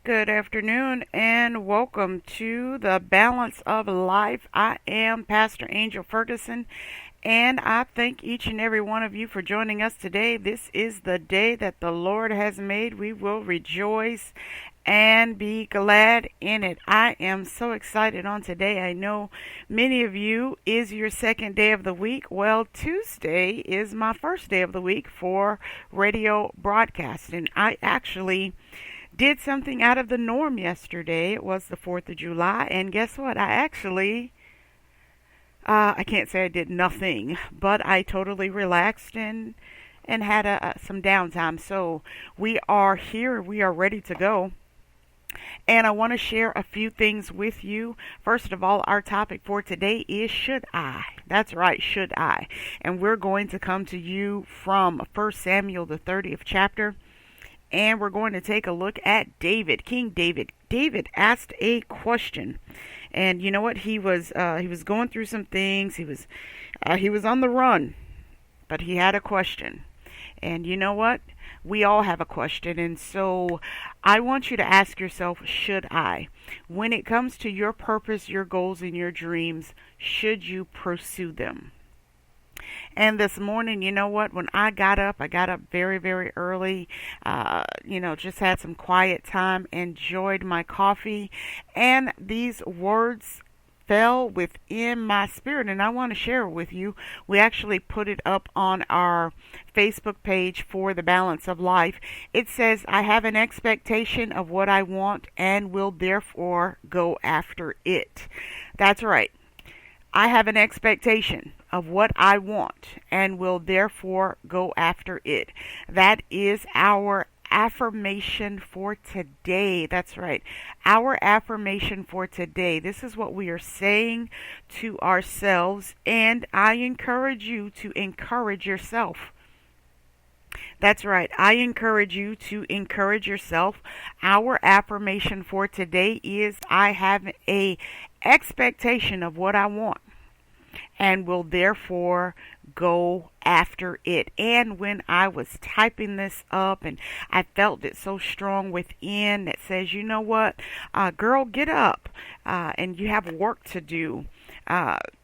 Good afternoon and welcome to the Balance of Life. I am Pastor Angel Ferguson and I thank each and every one of you for joining us today. This is the day that the Lord has made. We will rejoice and be glad in it. I am so excited on today. I know many of you is your second day of the week. Well, Tuesday is my first day of the week for radio broadcast, and I actually did something out of the norm yesterday. It was the 4th of July, and guess what? I can't say I did nothing, but I totally relaxed and had some downtime. So we are here. We are ready to go. And I want to share a few things with you. First of all, our topic for today is should I? That's right, should I? And we're going to come to you from 1 Samuel, the 30th chapter. And we're going to take a look at David, King David. David asked a question, and you know what? He was going through some things. He was on the run, but he had a question. And you know what? We all have a question, and so I want you to ask yourself, should I? When it comes to your purpose, your goals, and your dreams, should you pursue them? And this morning, you know what? When I got up very, very early, just had some quiet time, enjoyed my coffee, and these words fell within my spirit, and I want to share it with you. We actually put it up on our Facebook page for the Balance of Life. It says, I have an expectation of what I want and will therefore go after it. That's right. I have an expectation of what I want and will therefore go after it. That is our affirmation for today. That's right. Our affirmation for today. This is what we are saying to ourselves, and I encourage you to encourage yourself. That's right. I encourage you to encourage yourself. Our affirmation for today is I have a expectation of what I want and will therefore go after it. And when I was typing this up, and I felt it so strong within that says, you know what, girl, get up, and you have work to do.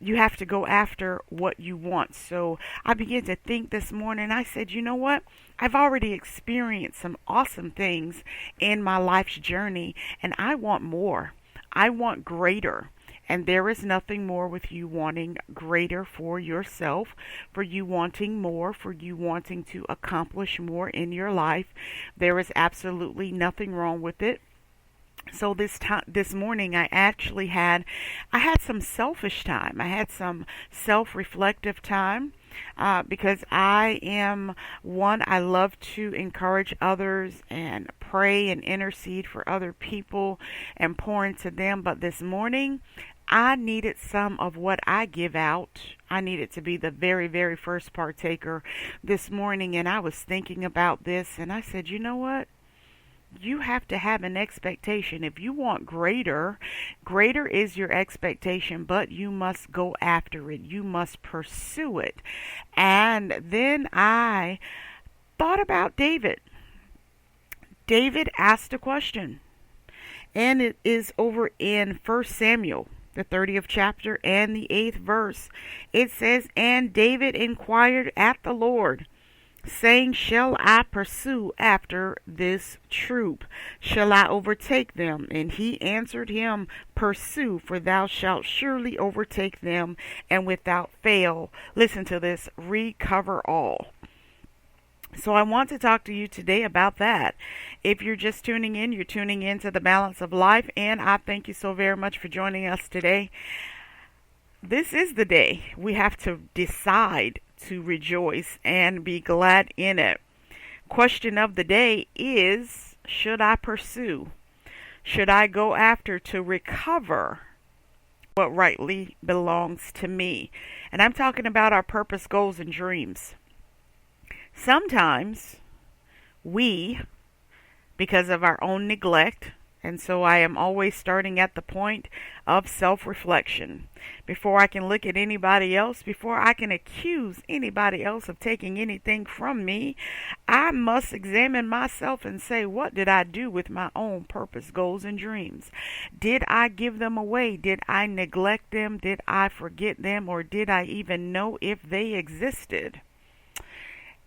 You have to go after what you want. So I began to think this morning. I said, you know what? I've already experienced some awesome things in my life's journey, and I want more. I want greater. And there is nothing more with you wanting greater for yourself, for you wanting more, for you wanting to accomplish more in your life. There is absolutely nothing wrong with it. So this morning I had some selfish time. I had some self-reflective time. Because I am one, I love to encourage others and pray and intercede for other people and pour into them. But this morning, I needed some of what I give out. I needed to be the very, very first partaker this morning. And I was thinking about this, and I said, you know what? You have to have an expectation. If you want greater is your expectation, but you must go after it. You must pursue it. And then I thought about David. David asked a question, and it is over in 1 Samuel, the 30th chapter and the 8th verse. It says, and David inquired at the Lord, saying, shall I pursue after this troop? Shall I overtake them? And he answered him, pursue, for thou shalt surely overtake them, and without fail, listen to this, recover all. So I want to talk to you today about that. If you're just tuning in, you're tuning in to the Balance of Life, and I thank you so very much for joining us today. This is the day we have to decide to rejoice and be glad in it. Question of the day is, should I pursue? Should I go after to recover what rightly belongs to me? And I'm talking about our purpose, goals, and dreams. Sometimes we, because of our own neglect And so I am always starting at the point of self-reflection. Before I can look at anybody else, before I can accuse anybody else of taking anything from me, I must examine myself and say, what did I do with my own purpose, goals, and dreams? Did I give them away? Did I neglect them? Did I forget them? Or did I even know if they existed?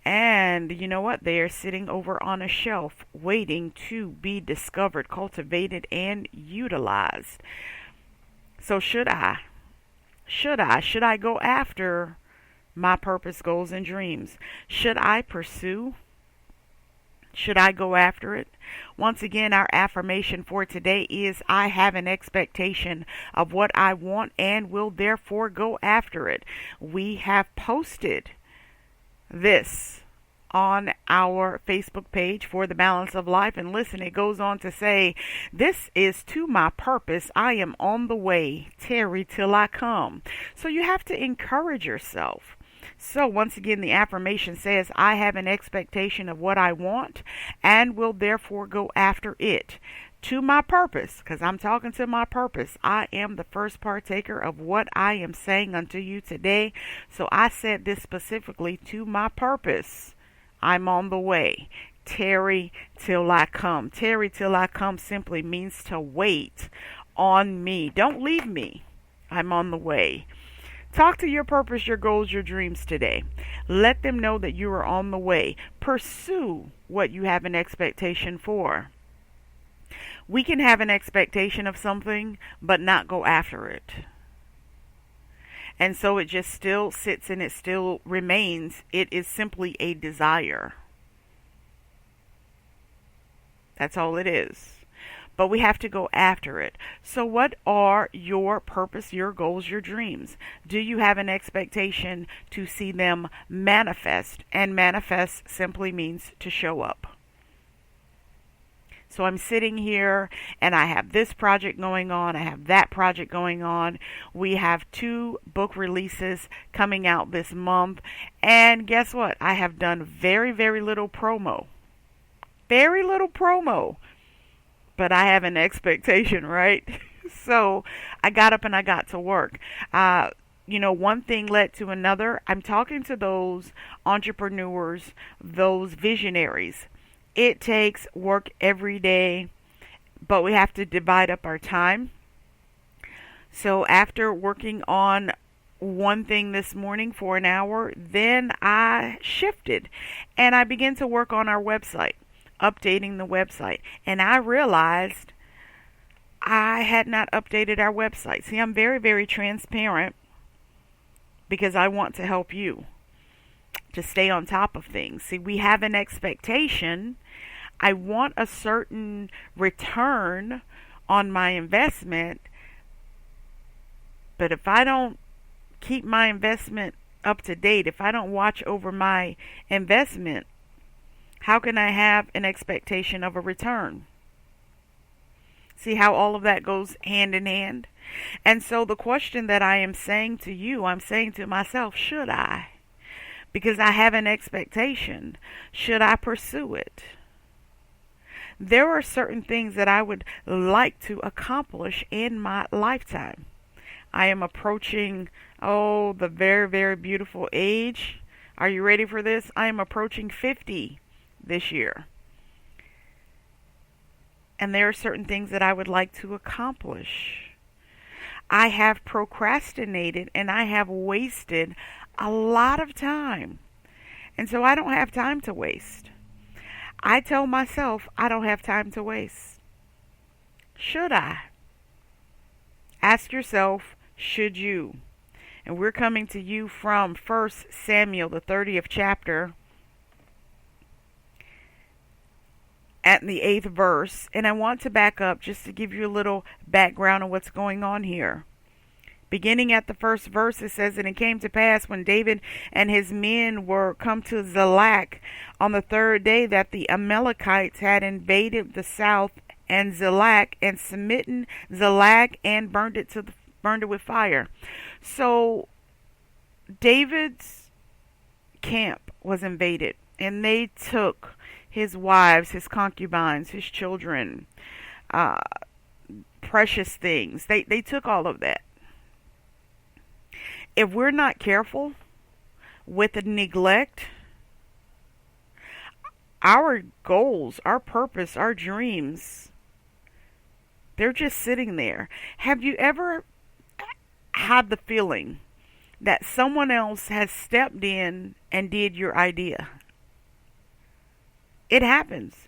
And you know what? They are sitting over on a shelf waiting to be discovered, cultivated, and utilized. So should I? Should I? Should I go after my purpose, goals, and dreams? Should I pursue? Should I go after it? Once again, our affirmation for today is I have an expectation of what I want and will therefore go after it. We have posted this on our Facebook page for the Balance of Life. And listen, it goes on to say, this is to my purpose. I am on the way. Tarry till I come. So you have to encourage yourself. So once again, the affirmation says, I have an expectation of what I want and will therefore go after it. To my purpose, because I'm talking to my purpose. I am the first partaker of what I am saying unto you today. So I said this specifically to my purpose. I'm on the way. Tarry till I come. Tarry till I come simply means to wait on me. Don't leave me. I'm on the way. Talk to your purpose, your goals, your dreams today. Let them know that you are on the way. Pursue what you have an expectation for. We can have an expectation of something, but not go after it. And so it just still sits and it still remains. It is simply a desire. That's all it is. But we have to go after it. So what are your purpose, your goals, your dreams? Do you have an expectation to see them manifest? And manifest simply means to show up. So I'm sitting here and I have this project going on. I have that project going on. We have 2 book releases coming out this month. And guess what? I have done very, very little promo. Very little promo. But I have an expectation, right? So I got up and I got to work. One thing led to another. I'm talking to those entrepreneurs, those visionaries. It takes work every day, but we have to divide up our time. So after working on one thing this morning for an hour, then I shifted and I began to work on our website, updating the website. And I realized I had not updated our website. See, I'm very, very transparent because I want to help you to stay on top of things. See, we have an expectation. I want a certain return on my investment, but if I don't keep my investment up to date, if I don't watch over my investment, how can I have an expectation of a return? See how all of that goes hand in hand? And so the question that I am saying to you, I'm saying to myself, should I? Because I have an expectation. Should I pursue it? There are certain things that I would like to accomplish in my lifetime. I am approaching, the very, very beautiful age. Are you ready for this? I am approaching 50 this year. And there are certain things that I would like to accomplish. I have procrastinated and I have wasted a lot of time. And so I don't have time to waste. I tell myself I don't have time to waste. Should I? Ask yourself, should you? And we're coming to you from 1 Samuel, the 30th chapter, at the 8th verse. And I want to back up just to give you a little background on what's going on here. Beginning at the first verse, it says, and it came to pass when David and his men were come to Ziklag on the 3rd day that the Amalekites had invaded the south and Ziklag and smitten Ziklag and burned it with fire. So David's camp was invaded and they took his wives, his concubines, his children, uh, precious things. They took all of that. If we're not careful with the neglect, our goals, our purpose, our dreams, they're just sitting there. Have you ever had the feeling that someone else has stepped in and did your idea? It happens.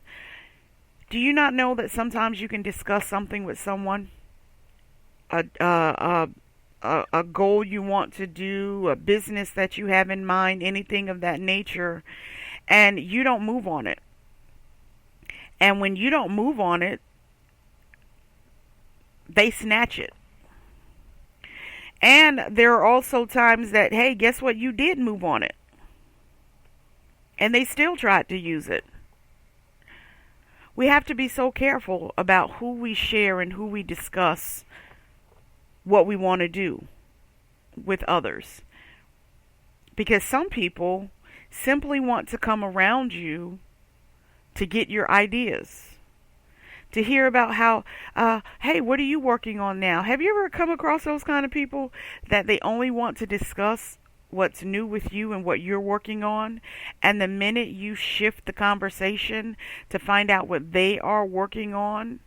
Do you not know that sometimes you can discuss something with someone, a a goal you want to do, a business that you have in mind, anything of that nature, and you don't move on it? And when you don't move on it, they snatch it. And there are also times that, hey, guess what? You did move on it. And they still tried to use it. We have to be so careful about who we share and who we discuss what we want to do with others. Because some people simply want to come around you to get your ideas, to hear about how, hey, what are you working on now? Have you ever come across those kind of people that they only want to discuss what's new with you and what you're working on? And the minute you shift the conversation to find out what they are working on,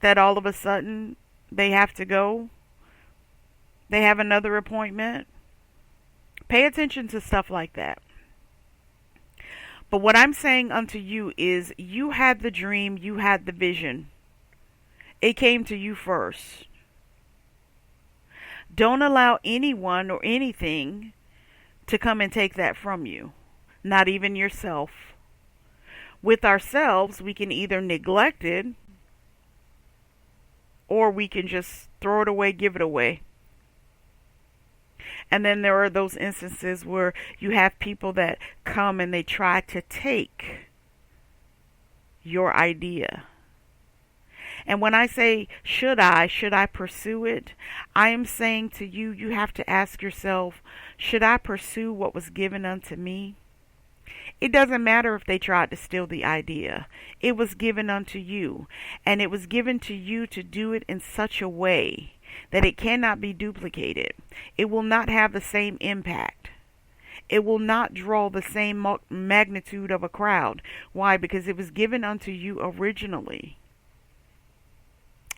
that all of a sudden they have to go. They have another appointment. Pay attention to stuff like that. But what I'm saying unto you is, you had the dream, you had the vision. It came to you first. Don't allow anyone or anything to come and take that from you, not even yourself. With ourselves, we can either neglect it or we can just throw it away, give it away. And then there are those instances where you have people that come and they try to take your idea. And when I say, should I pursue it? I am saying to you, you have to ask yourself, should I pursue what was given unto me? It doesn't matter if they tried to steal the idea. It was given unto you. And it was given to you to do it in such a way that it cannot be duplicated. It will not have the same impact. It will not draw the same magnitude of a crowd. Why? Because it was given unto you originally.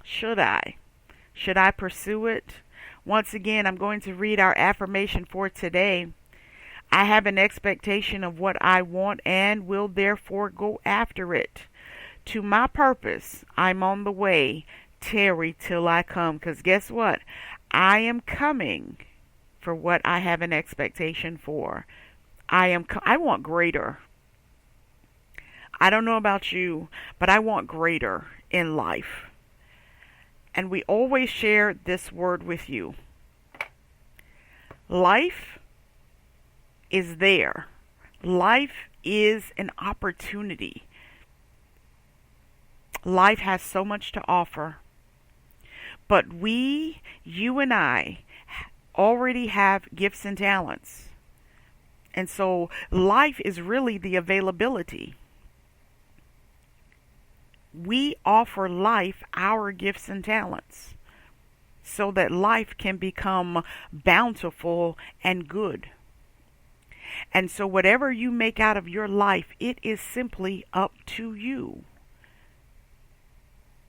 Should I? Should I pursue it? Once again, I'm going to read our affirmation for today. I have an expectation of what I want and will therefore go after it. To my purpose, I'm on the way. Tarry till I come. Because guess what? I am coming for what I have an expectation for. I want greater. I don't know about you, but I want greater in life. And we always share this word with you. Life is there. Life is an opportunity. Life has so much to offer. But you and I, already have gifts and talents. And so life is really the availability. We offer life our gifts and talents so that life can become bountiful and good. And so whatever you make out of your life, it is simply up to you.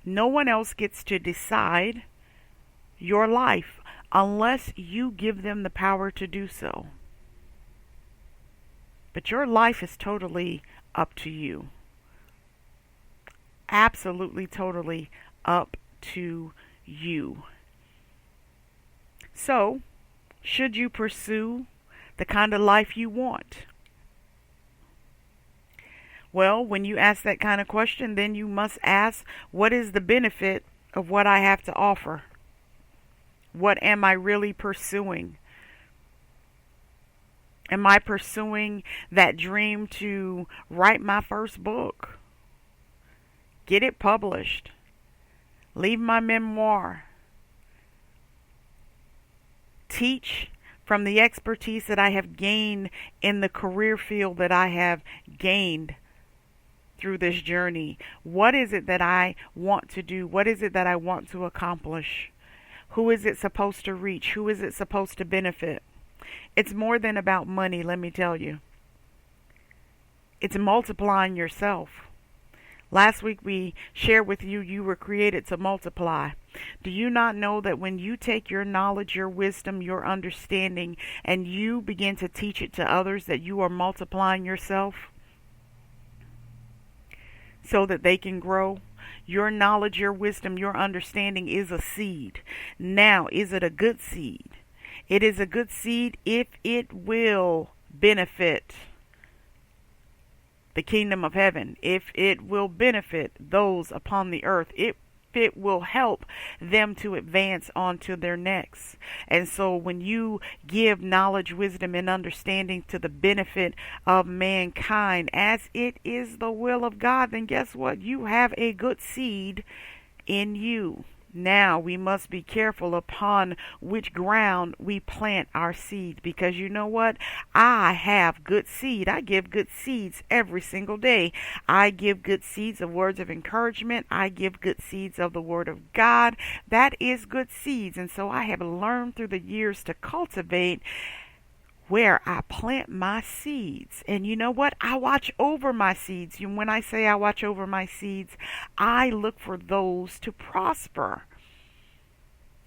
No one else gets to decide your life unless you give them the power to do so. But your life is totally up to you. Absolutely, totally up to you. So, should you pursue the kind of life you want? Well, when you ask that kind of question, then you must ask, what is the benefit of what I have to offer? What am I really pursuing? Am I pursuing that dream to write my first book? Get it published? Leave my memoir? Teach from the expertise that I have gained in the career field that I have gained through this journey? What is it that I want to do? What is it that I want to accomplish? Who is it supposed to reach? Who is it supposed to benefit? It's more than about money, let me tell you. It's multiplying yourself. Last week we shared with you, you were created to multiply. Do you not know that when you take your knowledge, your wisdom, your understanding, and you begin to teach it to others, that you are multiplying yourself so that they can grow? Your knowledge, your wisdom, your understanding is a seed. Now, is it a good seed? It is a good seed if it will benefit the kingdom of heaven, if it will benefit those upon the earth, if it will help them to advance on to their next. And so when you give knowledge, wisdom, and understanding to the benefit of mankind, as it is the will of God, then guess what? You have a good seed in you. Now we must be careful upon which ground we plant our seed, because you know what? I have good seed. I give good seeds every single day. I give good seeds of words of encouragement. I give good seeds of the word of God. That is good seeds. And so I have learned through the years to cultivate where I plant my seeds. And you know what? I watch over my seeds. And when I say I watch over my seeds, I look for those to prosper,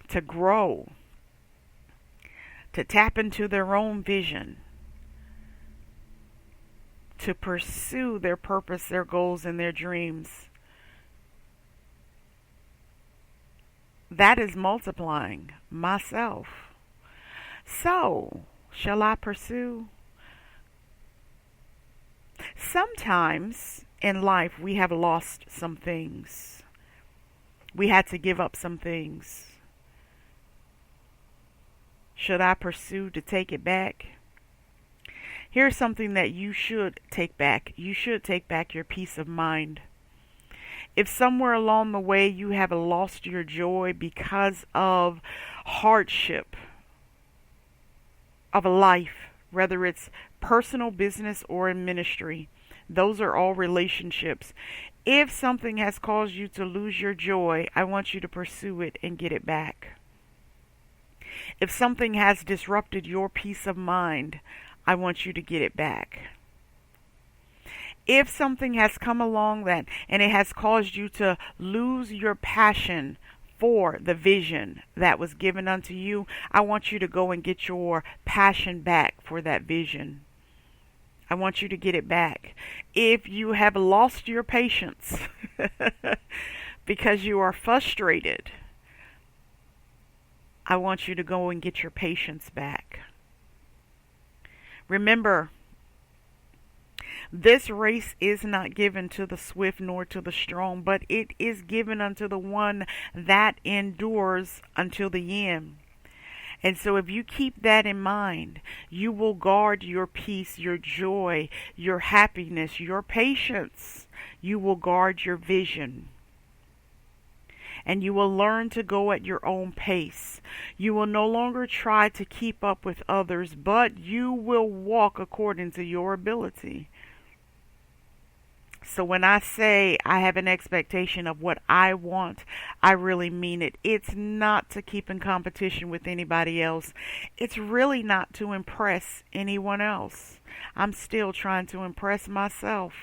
to grow, to tap into their own vision, to pursue their purpose, their goals, and their dreams. That is multiplying myself. So, shall I pursue? Sometimes in life we have lost some things. We had to give up some things. Should I pursue to take it back? Here's something that you should take back. You should take back your peace of mind. If somewhere along the way you have lost your joy because of hardship of a life, whether it's personal, business, or in ministry, those are all relationships. If something has caused you to lose your joy, I want you to pursue it and get it back. If something has disrupted your peace of mind, I want you to get it back. If something has come along that and it has caused you to lose your passion for the vision that was given unto you, I want you to go and get your passion back for that vision. I want you to get it back. If you have lost your patience because you are frustrated, I want you to go and get your patience back. Remember, this race is not given to the swift nor to the strong, but it is given unto the one that endures until the end. And so if you keep that in mind, you will guard your peace, your joy, your happiness, your patience. You will guard your vision. And you will learn to go at your own pace. You will no longer try to keep up with others, but you will walk according to your ability. So when I say I have an expectation of what I want, I really mean it. It's not to keep in competition with anybody else. It's really not to impress anyone else. I'm still trying to impress myself.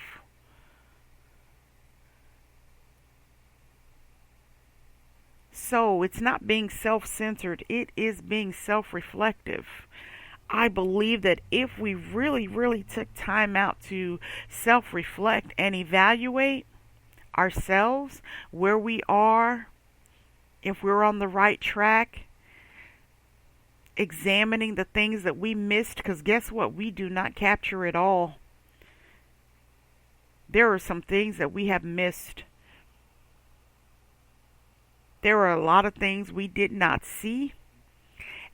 So it's not being self-centered. It is being self-reflective. I believe that if we really, really took time out to self-reflect and evaluate ourselves, where we are, if we're on the right track, examining the things that we missed, because guess what? We do not capture it all. There are some things that we have missed. There are a lot of things we did not see.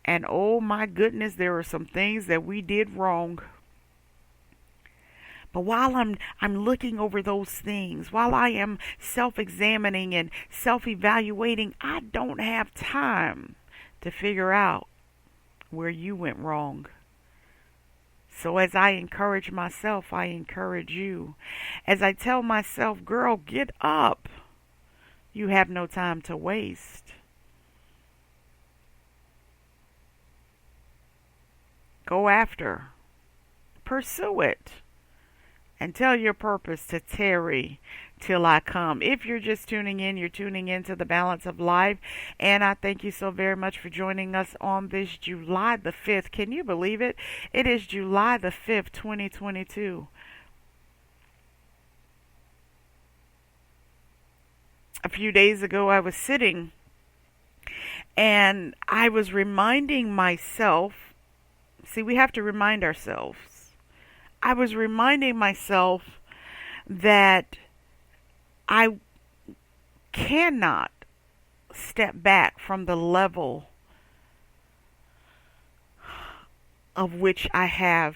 And oh my goodness, there are some things that we did wrong. But while I'm looking over those things, while I am self-examining and self-evaluating, I don't have time to figure out where you went wrong. So as I encourage myself, I encourage you. As I tell myself, girl, get up. You have no time to waste. Go after. Pursue it. And tell your purpose to tarry till I come. If you're just tuning in, you're tuning into the Balance of Life. And I thank you so very much for joining us on this July the 5th. Can you believe it? It is July the 5th, 2022. A few days ago, I was sitting and I was reminding myself. See, we have to remind ourselves. I was reminding myself that I cannot step back from the level of which I have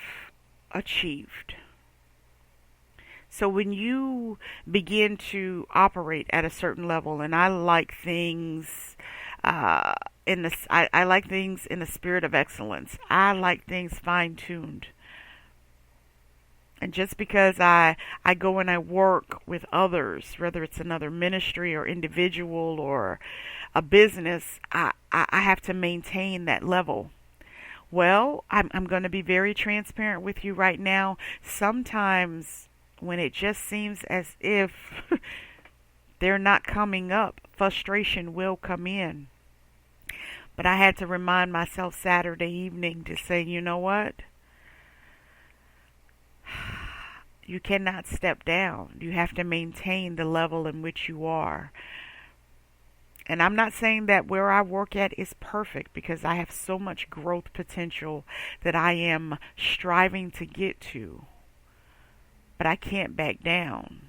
achieved. So when you begin to operate at a certain level, and I like things I like things in the spirit of excellence. I like things fine tuned. And just because I go and I work with others, whether it's another ministry or individual or a business, I have to maintain that level. Well, I'm going to be very transparent with you right now. Sometimes when it just seems as if they're not coming up, frustration will come in. But I had to remind myself Saturday evening to say, you know what? You cannot step down. You have to maintain the level in which you are. And I'm not saying that where I work at is perfect, because I have so much growth potential that I am striving to get to. But I can't back down.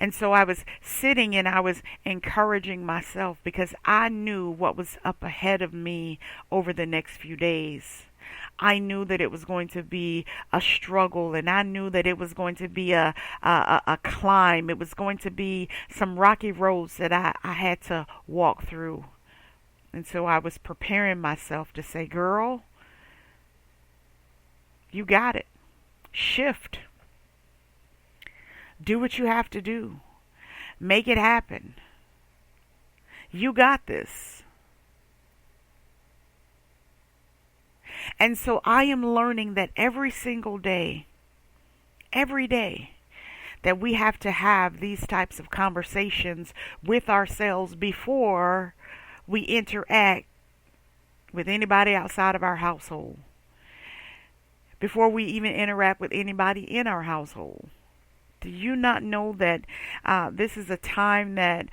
And so I was sitting and I was encouraging myself because I knew what was up ahead of me over the next few days. I knew that it was going to be a struggle, and I knew that it was going to be a climb. It was going to be some rocky roads that I had to walk through. And so I was preparing myself to say, girl, you got it. Shift. Do what you have to do. Make it happen. You got this. And so I am learning that every single day, every day, that we have to have these types of conversations with ourselves before we interact with anybody outside of our household, before we even interact with anybody in our household. Do you not know that this is a time that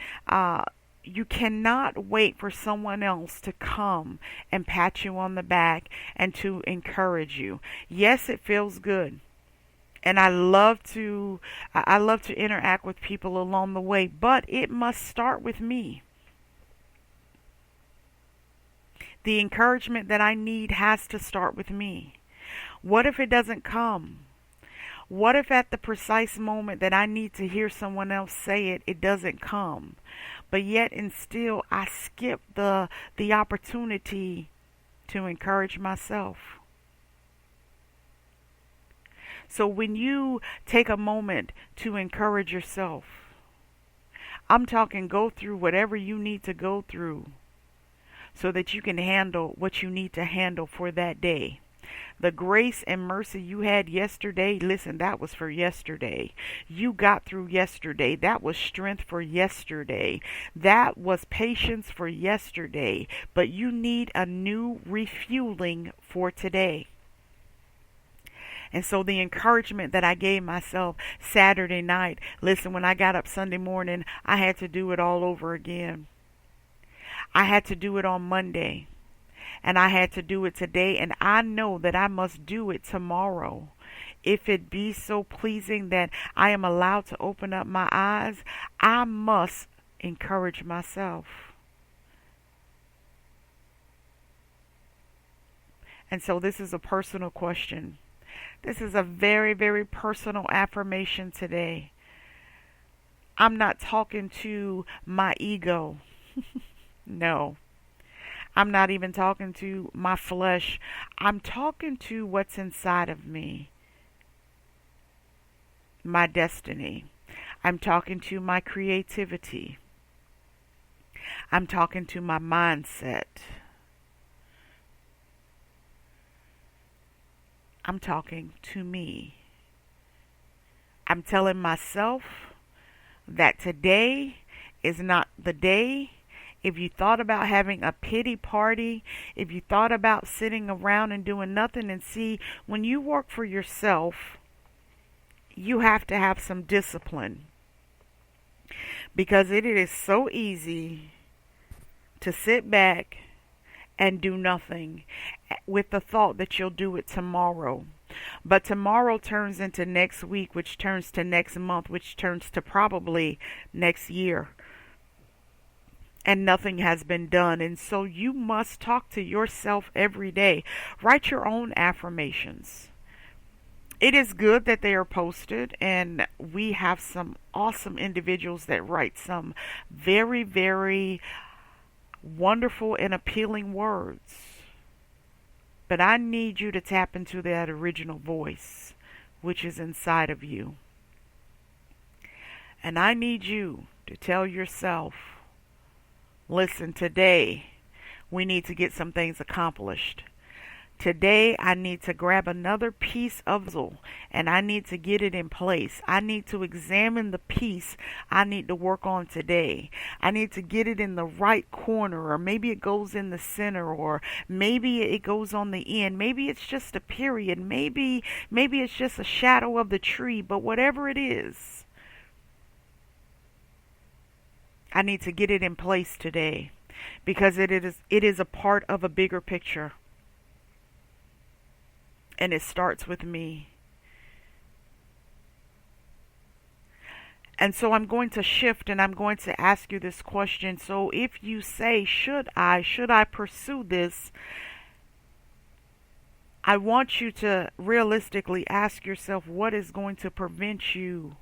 you cannot wait for someone else to come and pat you on the back and to encourage you? Yes, it feels good. And I love to interact with people along the way, but it must start with me. The encouragement that I need has to start with me. What if it doesn't come? What if at the precise moment that I need to hear someone else say it, it doesn't come? But yet and still I skip the opportunity to encourage myself. So when you take a moment to encourage yourself, I'm talking go through whatever you need to go through so that you can handle what you need to handle for that day. The grace and mercy you had yesterday, listen, that was for yesterday. You got through yesterday. That was strength for yesterday. That was patience for yesterday. But you need a new refueling for today. And so the encouragement that I gave myself Saturday night, listen, when I got up Sunday morning, I had to do it all over again. I had to do it on Monday. And I had to do it today, and I know that I must do it tomorrow. If it be so pleasing that I am allowed to open up my eyes, I must encourage myself. And so this is a personal question. This is a very, very personal affirmation today. I'm not talking to my ego. No. I'm not even talking to my flesh. I'm talking to what's inside of me, my destiny. I'm talking to my creativity. I'm talking to my mindset. I'm talking to me. I'm telling myself that today is not the day. If you thought about having a pity party, if you thought about sitting around and doing nothing, and see, when you work for yourself, you have to have some discipline because it is so easy to sit back and do nothing with the thought that you'll do it tomorrow. But tomorrow turns into next week, which turns to next month, which turns to probably next year. And nothing has been done. And so you must talk to yourself every day. Write your own affirmations. It is good that they are posted, and we have some awesome individuals that write some very, very wonderful and appealing words. But I need you to tap into that original voice, which is inside of you. And I need you to tell yourself, listen, today we need to get some things accomplished. Today I need to grab another piece of puzzle and I need to get it in place. I need to examine the piece I need to work on today. I need to get it in the right corner, or maybe it goes in the center, or maybe it goes on the end. Maybe it's just a period. Maybe it's just a shadow of the tree, but whatever it is, I need to get it in place today because it is a part of a bigger picture. And it starts with me. And so I'm going to shift and I'm going to ask you this question. So if you say, should I pursue this? I want you to realistically ask yourself, what is going to prevent you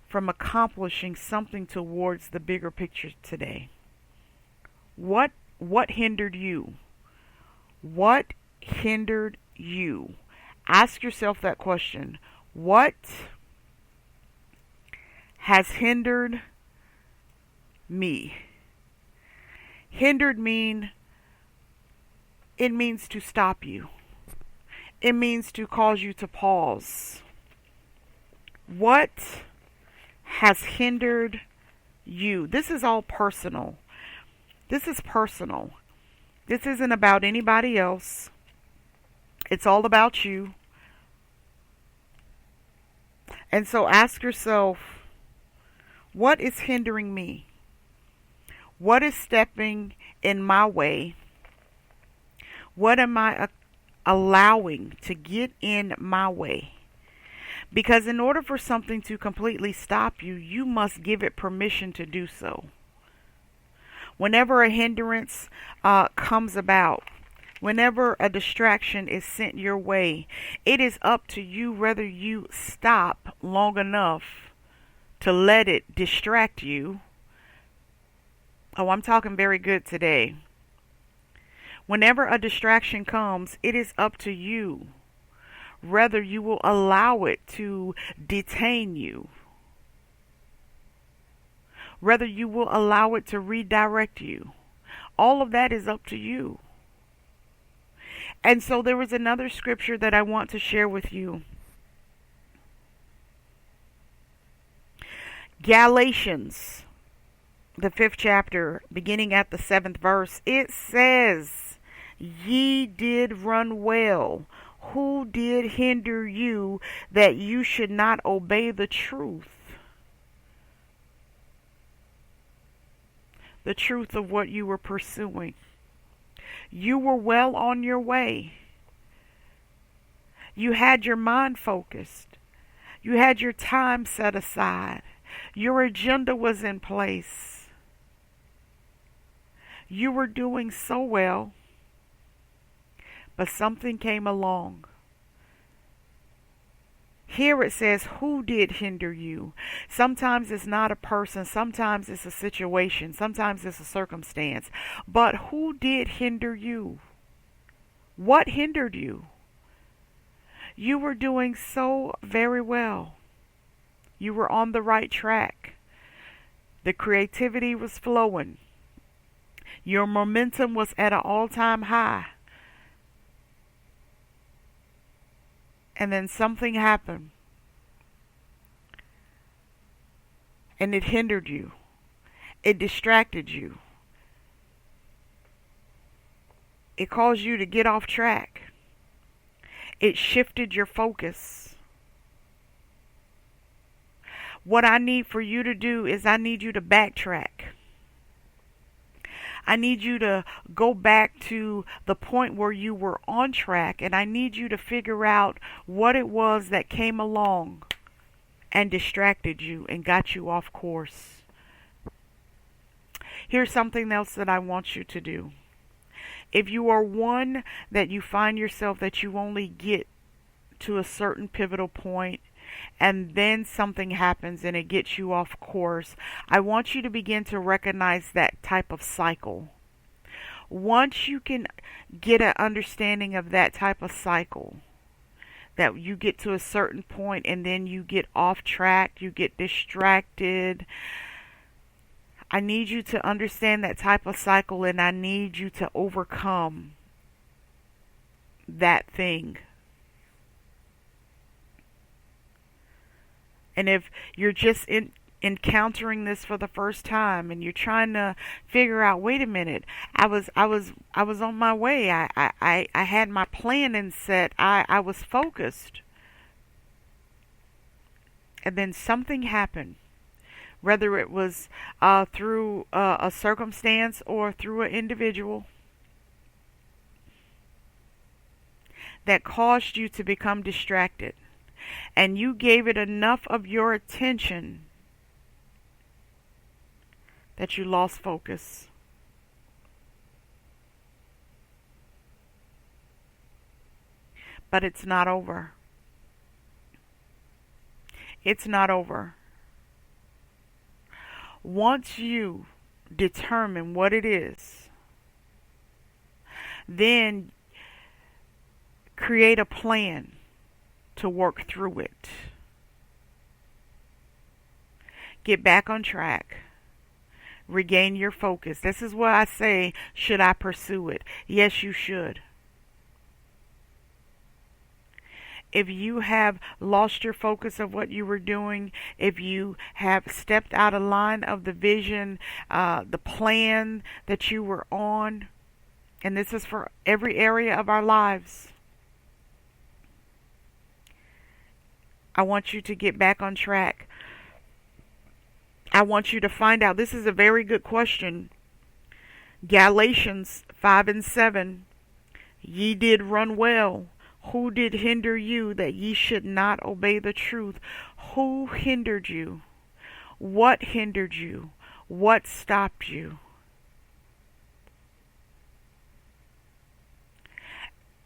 from accomplishing something towards the bigger picture today? What hindered you? What hindered you? Ask yourself that question. What has hindered me? Hindered it means to stop you. It means to cause you to pause. What has hindered you? This is all personal. This is personal. This isn't about anybody else. It's all about you. And so ask yourself, what is hindering me? What is stepping in my way? What am I allowing to get in my way? Because in order for something to completely stop you, you must give it permission to do so. Whenever a hindrance comes about, whenever a distraction is sent your way, it is up to you whether you stop long enough to let it distract you. Oh, I'm talking very good today. Whenever a distraction comes, it is up to you whether you will allow it to detain you, whether you will allow it to redirect you. All of that is up to you. And so there was another scripture that I want to share with you. Galatians, the 5th chapter, beginning at the 7th verse, it says, "Ye did run well. Who did hinder you that you should not obey the truth?" The truth of what you were pursuing. You were well on your way. You had your mind focused. You had your time set aside. Your agenda was in place. You were doing so well, but something came along. Here it says, who did hinder you? Sometimes it's not a person, sometimes it's a situation, sometimes it's a circumstance. But who did hinder you? What hindered you? You were doing so very well. You were on the right track. The creativity was flowing. Your momentum was at an all-time high. And then something happened. And it hindered you. It distracted you. It caused you to get off track. It shifted your focus. What I need for you to do is I need you to backtrack. I need you to go back to the point where you were on track, and I need you to figure out what it was that came along and distracted you and got you off course. Here's something else that I want you to do. If you are one that you find yourself that you only get to a certain pivotal point and then something happens and it gets you off course, I want you to begin to recognize that type of cycle. Once you can get an understanding of that type of cycle, that you get to a certain point and then you get off track, you get distracted, I need you to understand that type of cycle, and I need you to overcome that thing. And if you're just encountering this for the first time and you're trying to figure out, wait a minute, I was on my way. I had my plan and set. I was focused. And then something happened. Whether it was through a circumstance or through an individual that caused you to become distracted, and you gave it enough of your attention that you lost focus. But it's not over. It's not over. Once you determine what it is, then create a plan to work through it. Get back on track. Regain your focus. This is why I say, should I pursue it? Yes, you should. If you have lost your focus of what you were doing, if you have stepped out of line of the vision, the plan that you were on, and this is for every area of our lives, I want you to get back on track. I want you to find out. This is a very good question. Galatians 5:7. Ye did run well. Who did hinder you that ye should not obey the truth? Who hindered you? What hindered you? What stopped you?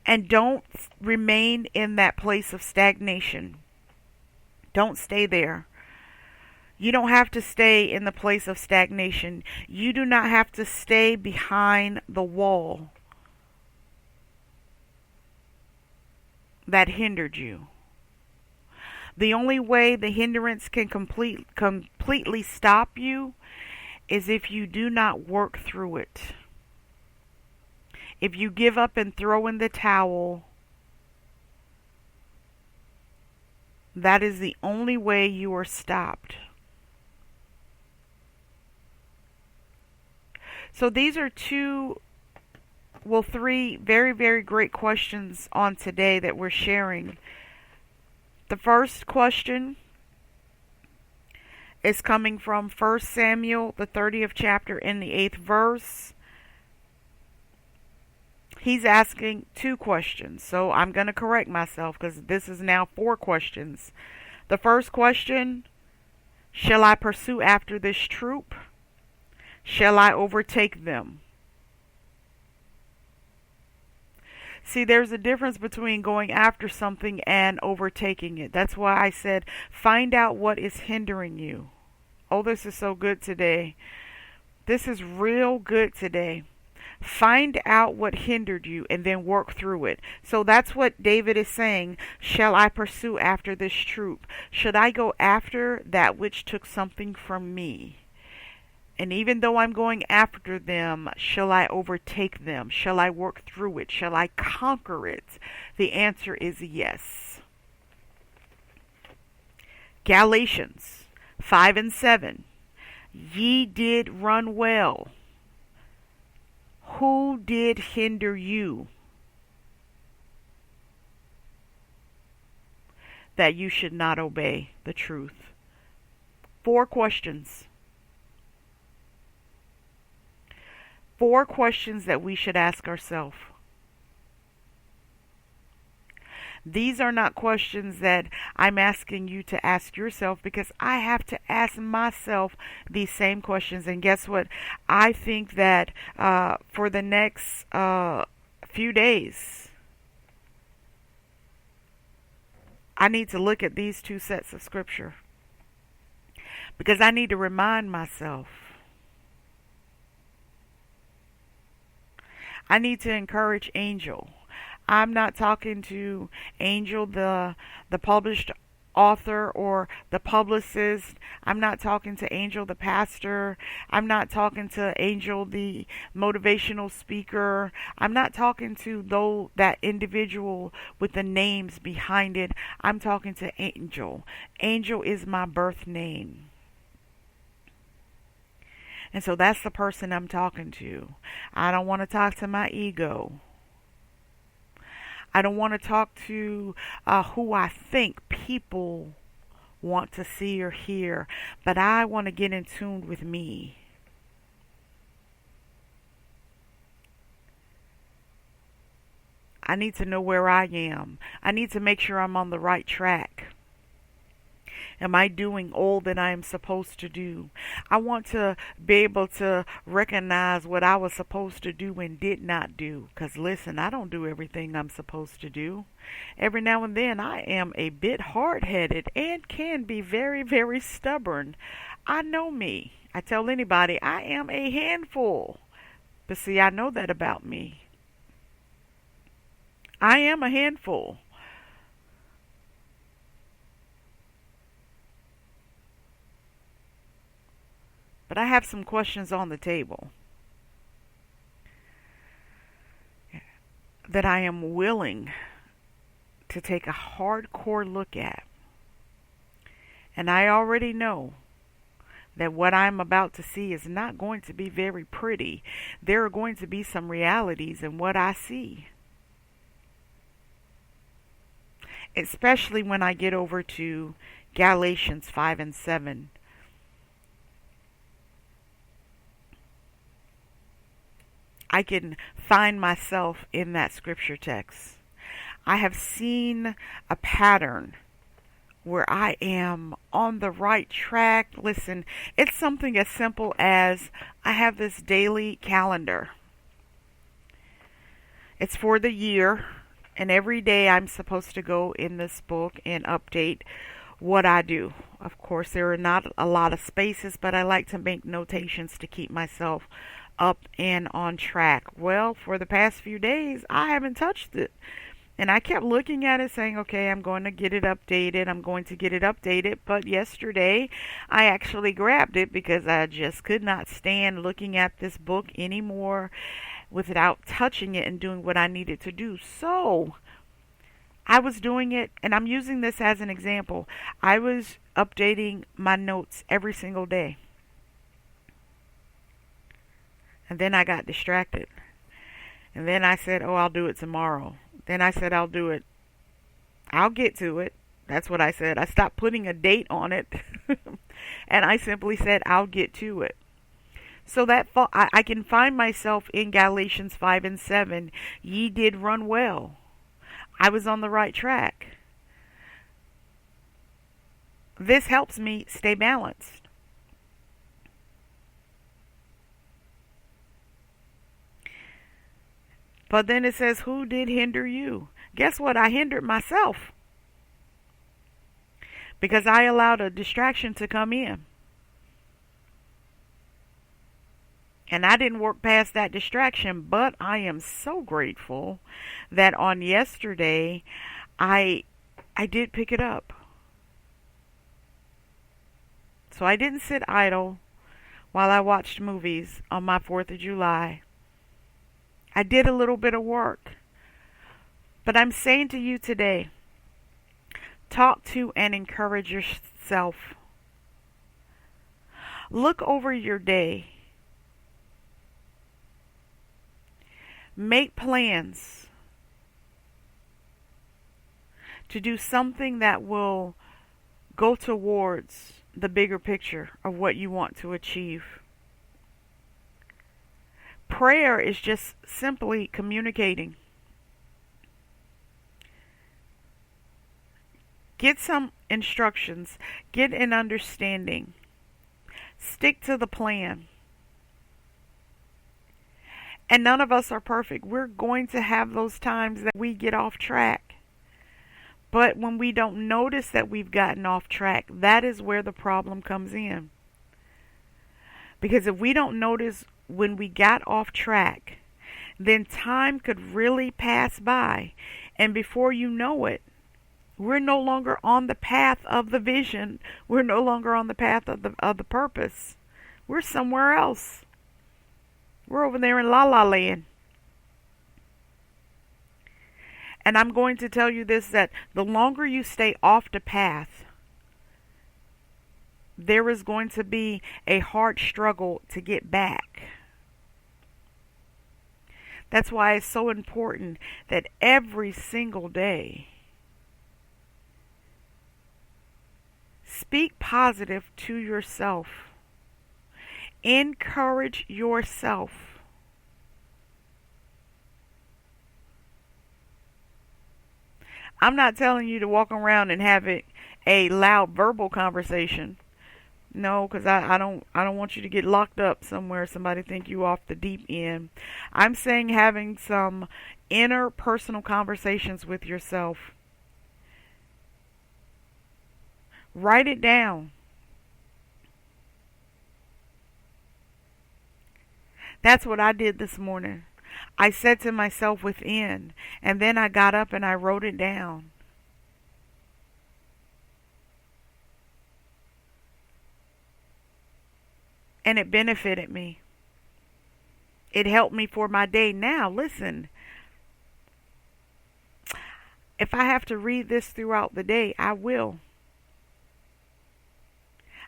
And don't remain in that place of stagnation. Don't stay there. You don't have to stay in the place of stagnation. You do not have to stay behind the wall that hindered you. The only way the hindrance can completely stop you is if you do not work through it. If you give up and throw in the towel, that is the only way you are stopped. So these are three very, very great questions on today that we're sharing. The first question is coming from 1 Samuel, the 30th chapter, in the 8th verse. He's asking two questions, so I'm going to correct myself because this is now 4 questions. The first question, shall I pursue after this troop? Shall I overtake them? See, there's a difference between going after something and overtaking it. That's why I said find out what is hindering you. Oh, this is so good today. This is real good today. Find out what hindered you and then work through it. So that's what David is saying. Shall I pursue after this troop? Should I go after that which took something from me? And even though I'm going after them, shall I overtake them? Shall I work through it? Shall I conquer it? The answer is yes. Galatians 5 and 7. Ye did run well. Who did hinder you that you should not obey the truth? 4 questions. 4 questions that we should ask ourselves. These are not questions that I'm asking you to ask yourself, because I have to ask myself these same questions. And guess what? I think that for the next few days, I need to look at these 2 sets of scripture, because I need to remind myself. I need to encourage Angel. I'm not talking to Angel, the published author, or the publicist. I'm not talking to Angel, the pastor. I'm not talking to Angel, the motivational speaker. I'm not talking to that individual with the names behind it. I'm talking to Angel. Angel is my birth name. And so that's the person I'm talking to. I don't want to talk to my ego. I don't want to talk to who I think people want to see or hear, but I want to get in tune with me. I need to know where I am. I need to make sure I'm on the right track. Am I doing all that I am supposed to do? I want to be able to recognize what I was supposed to do and did not do. Because listen, I don't do everything I'm supposed to do. Every now and then I am a bit hard-headed and can be very, very stubborn. I know me. I tell anybody I am a handful. But see, I know that about me. I am a handful. But I have some questions on the table that I am willing to take a hardcore look at. And I already know that what I'm about to see is not going to be very pretty. There are going to be some realities in what I see. Especially when I get over to Galatians 5 and 7. I can find myself in that scripture text. I have seen a pattern where I am on the right track. Listen, it's something as simple as I have this daily calendar. It's for the year, and every day I'm supposed to go in this book and update what I do. Of course, there are not a lot of spaces, but I like to make notations to keep myself up and on track. Well, for the past few days, I haven't touched it. And I kept looking at it saying, okay, I'm going to get it updated. I'm going to get it updated. But yesterday, I actually grabbed it because I just could not stand looking at this book anymore without touching it and doing what I needed to do. So I was doing it, and I'm using this as an example. I was updating my notes every single day. And then I got distracted. And then I said, oh, I'll do it tomorrow. Then I said, I'll do it. I'll get to it. That's what I said. I stopped putting a date on it. And I simply said, I'll get to it. So that I can find myself in Galatians 5 and 7. Ye did run well. I was on the right track. This helps me stay balanced. But then it says, who did hinder you? Guess what? I hindered myself because I allowed a distraction to come in. And I didn't work past that distraction, but I am so grateful that on yesterday I I did pick it up. So I didn't sit idle while I watched movies on my 4th of July. I did a little bit of work. But I'm saying to you today, talk to and encourage yourself. Look over your day. Make plans to do something that will go towards the bigger picture of what you want to achieve. Prayer is just simply communicating. Get some instructions, get an understanding, stick to the plan. And none of us are perfect. We're going to have those times that we get off track. But when we don't notice that we've gotten off track, that is where the problem comes in. Because if we don't notice when we got off track, then time could really pass by. And before you know it, we're no longer on the path of the vision. We're no longer on the path of the purpose. We're somewhere else. We're over there in La La Land. And I'm going to tell you this, that the longer you stay off the path, there is going to be a hard struggle to get back. That's why it's so important that every single day, speak positive to yourself. Encourage yourself. I'm not telling you to walk around and have a loud verbal conversation. No, because I don't want you to get locked up somewhere. Somebody think you off the deep end. I'm saying having some inner personal conversations with yourself. Write it down. That's what I did this morning. I said to myself within, and then I got up and I wrote it down. And it benefited me. It helped me for my day. Now, listen, if I have to read this throughout the day, I will.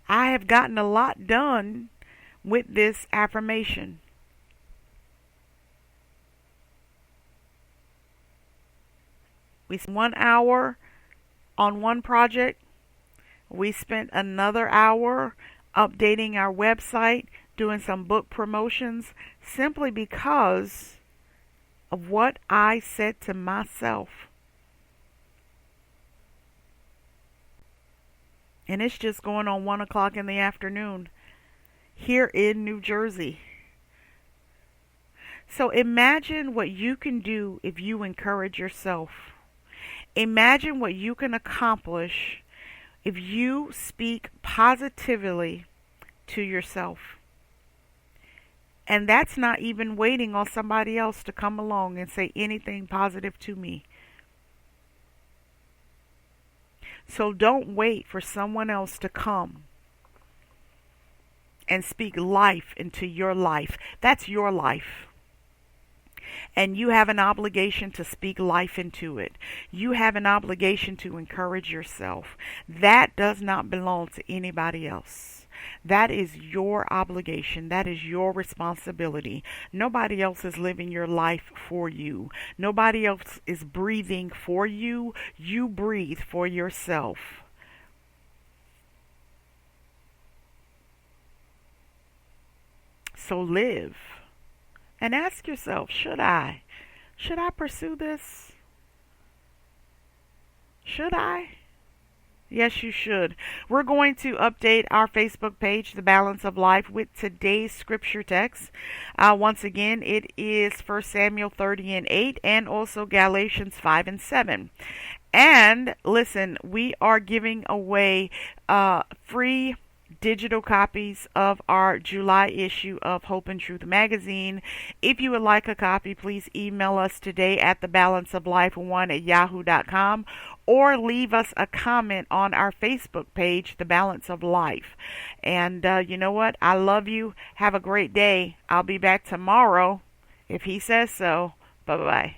I have gotten a lot done with this affirmation. We spent 1 hour on one project. We spent another hour updating our website, doing some book promotions, simply because of what I said to myself. And it's just going on 1 o'clock in the afternoon here in New Jersey. So imagine what you can do if you encourage yourself. Imagine what you can accomplish if you speak positively to yourself. And that's not even waiting on somebody else to come along and say anything positive to me. So don't wait for someone else to come and speak life into your life. That's your life. And you have an obligation to speak life into it. You have an obligation to encourage yourself. That does not belong to anybody else. That is your obligation. That is your responsibility. Nobody else is living your life for you. Nobody else is breathing for you. You breathe for yourself. So live. And ask yourself, should I? Should I pursue this? Should I? Yes, you should. We're going to update our Facebook page, The Balance of Life, with today's scripture text. Once again, it is 1 Samuel 30 and 8 and also Galatians 5 and 7. And listen, we are giving away free digital copies of our July issue of Hope and Truth magazine. If you would like a copy, please email us today at thebalanceoflife1@yahoo.com or leave us a comment on our Facebook page, The Balance of Life. And you know what? I love you. Have a great day. I'll be back tomorrow if he says so. Bye bye.